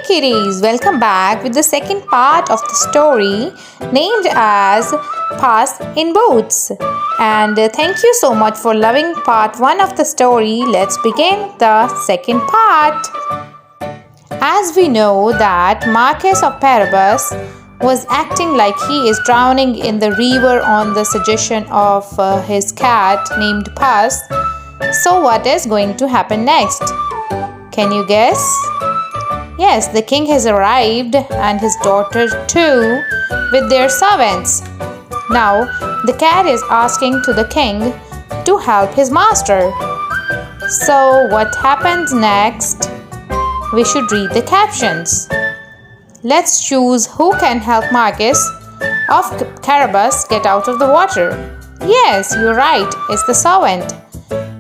kiddies, welcome back with the second part of the story named as Puss in Boots. And thank you so much for loving part 1 of the story. Let's begin the second part. As we know that Marquis of Paribus was acting like he is drowning in the river on the suggestion of his cat named Puss. So what is going to happen next? Can you guess? Yes, the king has arrived and his daughter too with their servants. Now, the cat is asking to the king to help his master. So, what happens next? We should read the captions. Let's choose who can help Marquis of Carabas get out of the water. Yes, you're right, it's the servant.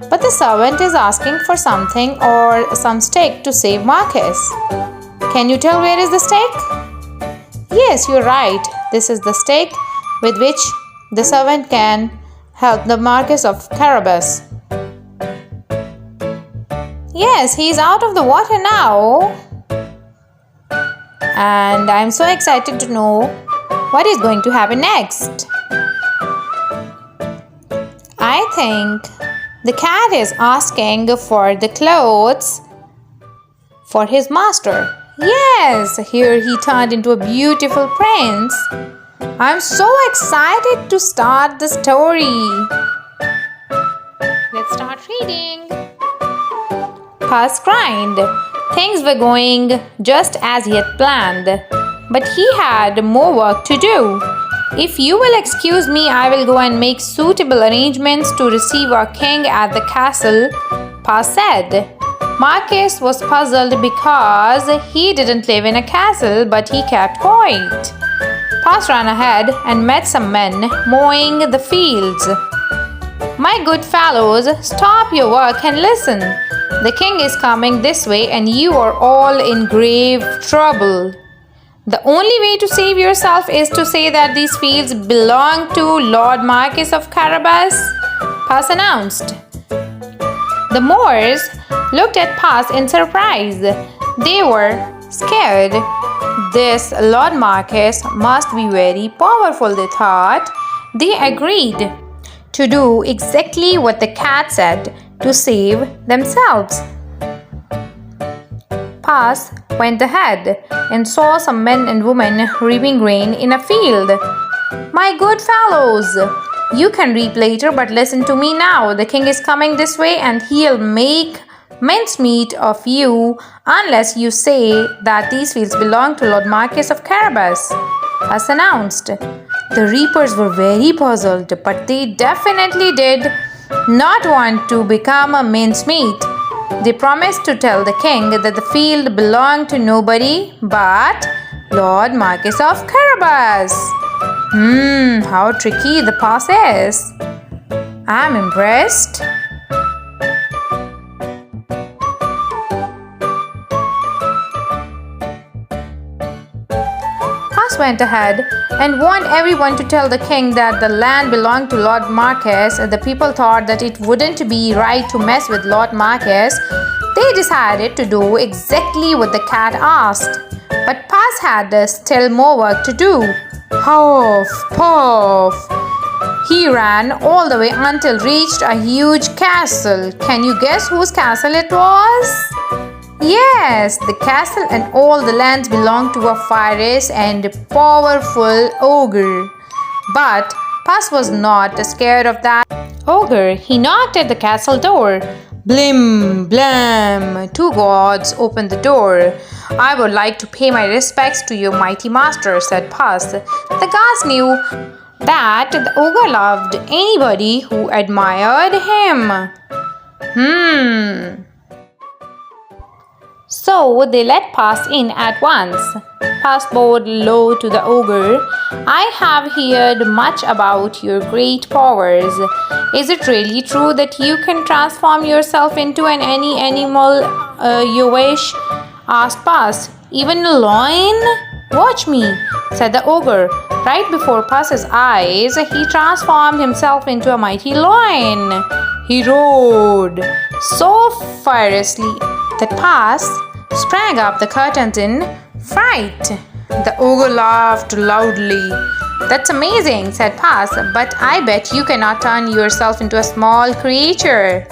But the servant is asking for something or some stake to save Marquis. Can you tell where is the stake? Yes, you're right. This is the stake with which the servant can help the Marquis of Carabas. Yes, he's out of the water now. And I'm so excited to know what is going to happen next. I think the cat is asking for the clothes for his master. Yes, here he turned into a beautiful prince. I'm so excited to start the story. Let's start reading. Puss grinned. Things were going just as he had planned, but he had more work to do. If you will excuse me, I will go and make suitable arrangements to receive our king at the castle, Puss said. Marquis was puzzled because he didn't live in a castle, but he kept quiet. Puss ran ahead and met some men mowing the fields. My good fellows, stop your work and listen. The king is coming this way and you are all in grave trouble. The only way to save yourself is to say that these fields belong to Lord Marquis of Carabas, Puss announced. The Moors looked at Puss in surprise. They were scared. This Lord Marquis must be very powerful, they thought. They agreed to do exactly what the cat said to save themselves. Puss went ahead and saw some men and women reaping grain in a field. My good fellows, you can reap later, but listen to me now. The king is coming this way and he'll make mincemeat of you unless you say that these fields belong to Lord Marquis of Carabas, Puss announced. The reapers were very puzzled, but they definitely did not want to become a mincemeat. They promised to tell the king that the field belonged to nobody but Lord Marquis of Carabas. How tricky the Puss is. I'm impressed. Puss went ahead and warned everyone to tell the king that the land belonged to Lord Marquis. The people thought that it wouldn't be right to mess with Lord Marquis. They decided to do exactly what the cat asked. But Puss had still more work to do. Huff, puff. He ran all the way until reached a huge castle. Can you guess whose castle it was? Yes, the castle and all the lands belonged to a fierce and powerful ogre. But Puss was not scared of that ogre. He knocked at the castle door. Blim, blam. Two gods opened the door. I would like to pay my respects to your mighty master, said Puss. The gods knew that the ogre loved anybody who admired him. So they let Puss in at once. Puss bowed low to the ogre. I have heard much about your great powers. Is it really true that you can transform yourself into any animal you wish? Asked Puss. Even a lion? Watch me, said the ogre. Right before Puss's eyes, he transformed himself into a mighty lion. He roared so fiercely that Puss sprang up the curtains in fright. The ogre laughed loudly. "That's amazing," said Puss, "but I bet you cannot turn yourself into a small creature."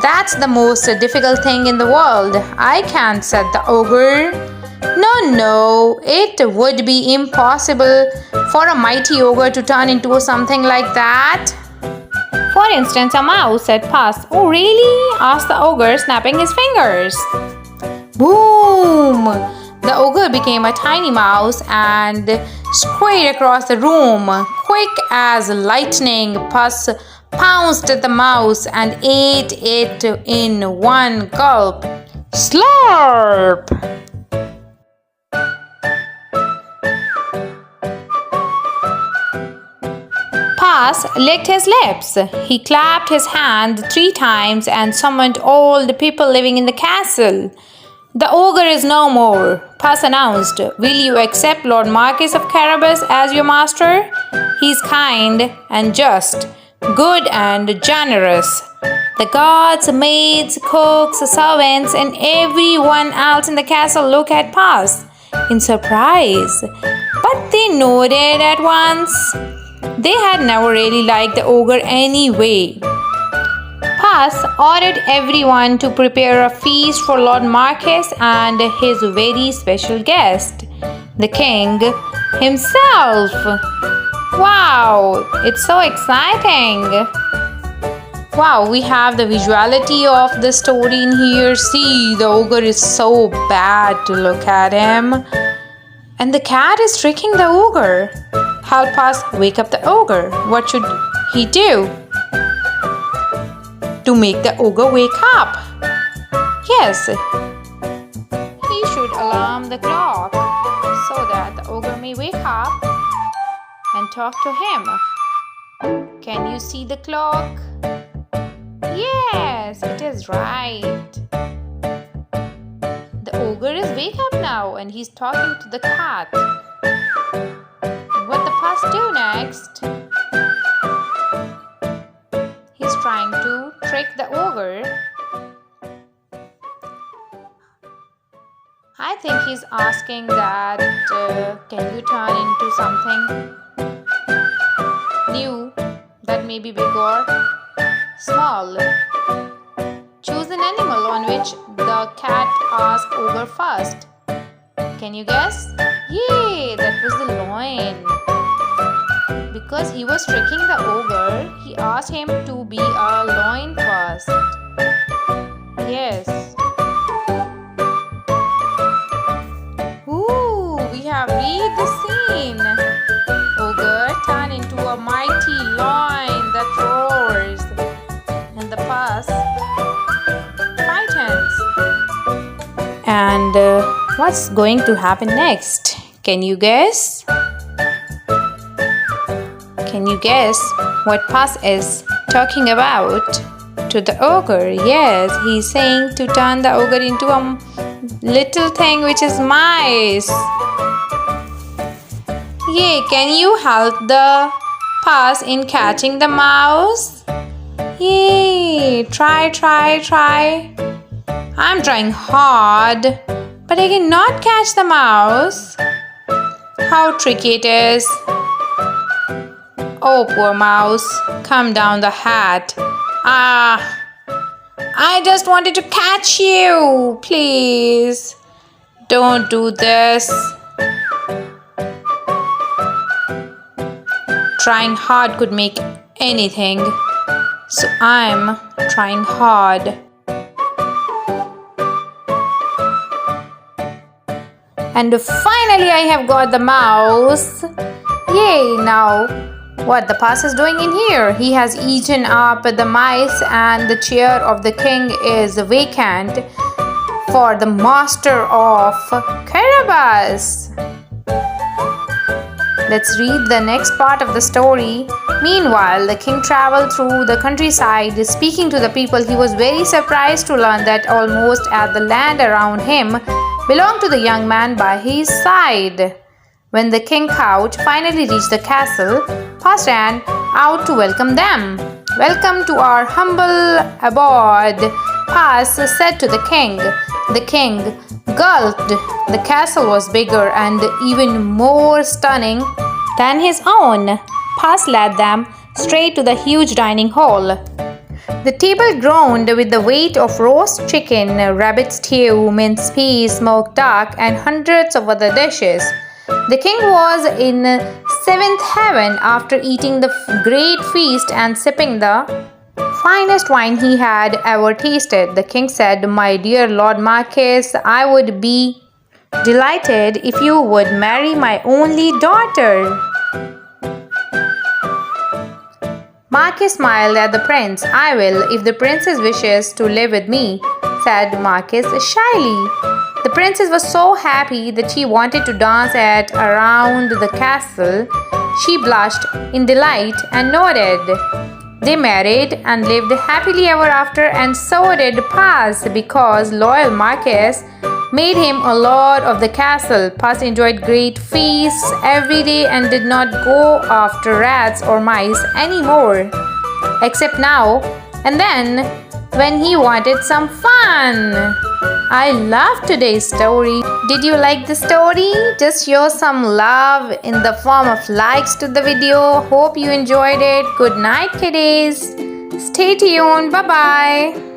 "That's the most difficult thing in the world. I can't," said the ogre. No, it would be impossible for a mighty ogre to turn into something like that." "For instance, a mouse," said Puss. "Oh, really?" asked the ogre, snapping his fingers. Boom! The ogre became a tiny mouse and scurried across the room. Quick as lightning, Puss pounced at the mouse and ate it in one gulp. Slurp! Puss licked his lips. He clapped his hands 3 times and summoned all the people living in the castle. "The ogre is no more," Puss announced. "Will you accept Lord Marquis of Carabas as your master? He's kind and just, good and generous." The guards, maids, cooks, servants, and everyone else in the castle looked at Puss in surprise, but they nodded at once. They had never really liked the ogre anyway. Puss ordered everyone to prepare a feast for Lord Marquis and his very special guest, the king himself. Wow, it's so exciting. Wow, we have the visuality of the story in here. See, the ogre is so bad to look at him. And the cat is tricking the ogre. Help Puss wake up the ogre. What should he do to make the ogre wake up? Yes, he should alarm the clock so that the ogre may wake up and talk to him. Can you see the clock? Yes, it is right. The ogre is wake up now and he's talking to the cat. What the Puss do next? He's trying to trick the ogre. I think he's asking that can you turn into something new that may be big or small? Choose an animal on which the cat asked ogre first. Can you guess? Yay! That was the loin. Because he was tricking the ogre, he asked him to be a loin first. Yes. Ooh, we have read the scene. Ogre turned into a mighty loin that roars, and the Puss frightens. And what's going to happen next? Can you guess? Can you guess what Puss is talking about to the ogre? Yes, he's saying to turn the ogre into a little thing which is mice. Yay, can you help the Puss in catching the mouse? Yay, try. I'm trying hard, but I cannot catch the mouse. How tricky it is. Oh, poor mouse, come down the hat. I just wanted to catch you. Please, don't do this. Trying hard could make anything, so I'm trying hard. And finally I have got the mouse. Yay, now what the Puss is doing in here? He has eaten up the mice and the chair of the king is vacant for the master of Carabas. Let's read the next part of the story. Meanwhile, the king traveled through the countryside, speaking to the people. He was very surprised to learn that almost all the land around him belonged to the young man by his side. When the king couch finally reached the castle, Puss ran out to welcome them. "Welcome to our humble abode," Puss said to the king. The king gulped. The castle was bigger and even more stunning than his own. Puss led them straight to the huge dining hall. The table groaned with the weight of roast chicken, rabbit stew, minced peas, smoked duck, and hundreds of other dishes. The king was in seventh heaven after eating the great feast and sipping the finest wine he had ever tasted. The king said, "My dear Lord Marquis, I would be delighted if you would marry my only daughter." Marquis smiled at the prince. "I will, if the princess wishes to live with me," said Marquis shyly. The princess was so happy that she wanted to dance around the castle. She blushed in delight and nodded. They married and lived happily ever after, and so did Puss, because loyal Marquis made him a lord of the castle. Puss enjoyed great feasts every day and did not go after rats or mice anymore, except now and then when he wanted some fun. I love today's story. Did you like the story? Just show some love in the form of likes to the video. Hope you enjoyed it. Good night, kiddies. Stay tuned. Bye-bye.